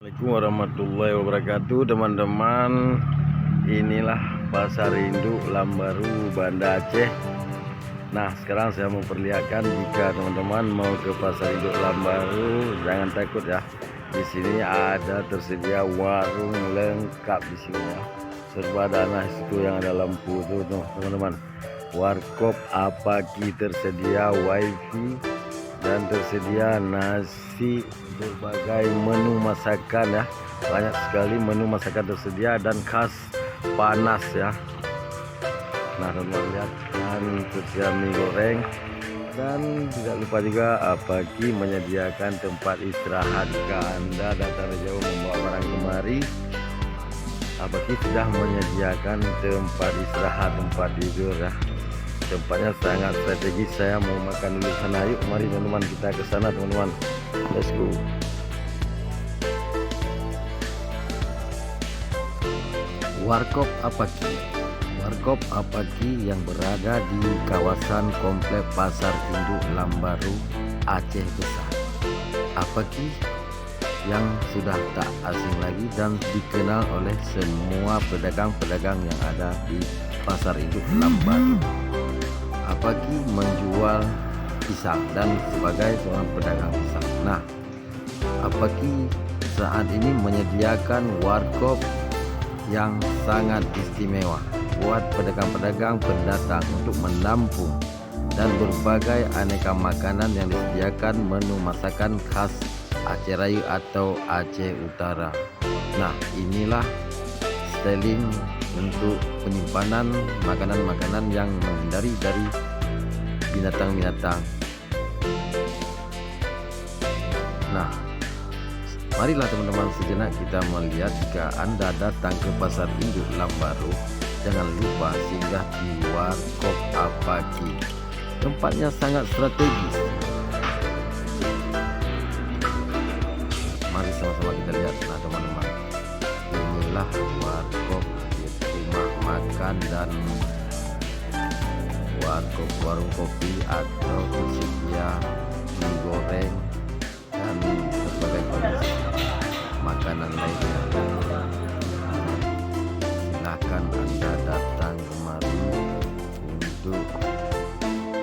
Assalamualaikum warahmatullahi wabarakatuh, teman-teman. Inilah pasar induk Lambaru, Banda Aceh. Nah, sekarang saya mau perlihatkan, jika teman-teman mau ke pasar induk Lambaru, jangan takut ya. Di sini ada tersedia warung lengkap di sini ya. Serba ada, nah situ yang ada lampu tuh teman-teman. Warkop Apaki tersedia, wifi, dan tersedia nasi, berbagai menu masakan ya. Banyak sekali menu masakan tersedia dan khas panas ya. Nah, teman-teman lihat, dan tersedia mie goreng, dan tidak lupa juga Apaki menyediakan tempat istirahat. Jika Anda datang dari jauh membawa barang kemari, Apaki sudah menyediakan tempat istirahat, tempat tidur ya. Tempatnya sangat strategis. Saya mau makan dulu sana. Yuk, mari teman-teman, kita ke sana teman-teman. Let's go. Warkop Apaki. Warkop Apaki yang berada di kawasan komplek Pasar Induk Lambaru, Aceh Besar. Apaki yang sudah tak asing lagi dan dikenal oleh semua pedagang-pedagang yang ada di Pasar Induk Lambaru. Apaki menjual pisang dan sebagai seorang pedagang pisang. Nah, Apaki saat ini menyediakan warkop yang sangat istimewa buat pedagang-pedagang pendatang untuk menampung dan berbagai aneka makanan yang disediakan, menu masakan khas Aceh Rayu atau Aceh Utara. Nah, inilah styling untuk penyimpanan makanan-makanan yang menghindari dari binatang-binatang. Nah, marilah teman-teman sejenak kita melihat. Jika Anda datang ke Pasar Induk Lambaru, jangan lupa singgah di Warkop Apaki. Tempatnya sangat strategis. Mari sama-sama kita lihat. Nah, teman-teman, inilah warkop, rumah makan dan warkop, warung kopi atau tersedia mie goreng dan berbagai jenis makanan lainnya. Silahkan Anda datang kemari untuk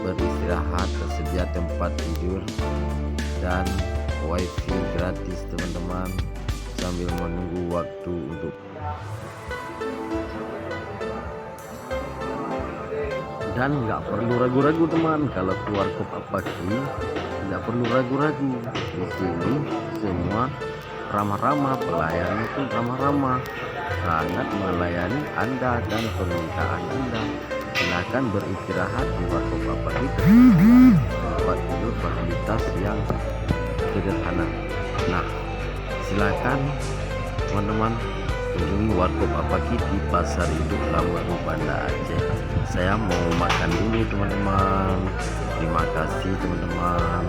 beristirahat. Tersedia tempat tidur dan wifi gratis teman-teman, sambil menunggu waktu untuk. Dan nggak perlu ragu-ragu teman, kalau keluar ke Apaki nggak perlu ragu-ragu. Di sini semua ramah-ramah, pelayan itu ramah-ramah, sangat melayani Anda dan permintaan Anda. Silakan beristirahat di Warkop Apaki, tempat tidur fasilitas yang sederhana. Nah, silakan teman-teman kunjungi Warkop Apaki di Pasar Induk Lambaru, Banda Aceh. Saya mau makan dulu teman-teman. Terima kasih teman-teman.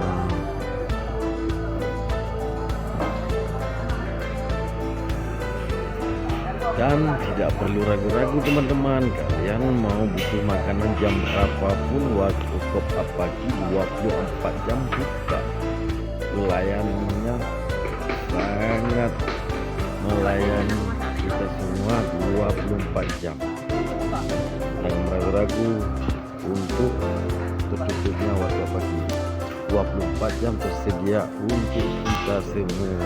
Dan tidak perlu ragu-ragu teman-teman, kalian mau butuh makanan jam berapapun, Warkop Apaki 24 jam buka. Pelayanannya sangat melayani kita semua 24 jam. Jangan ragu-ragu untuk tertutupnya Warkop Apaki. 24 jam tersedia untuk kita semua.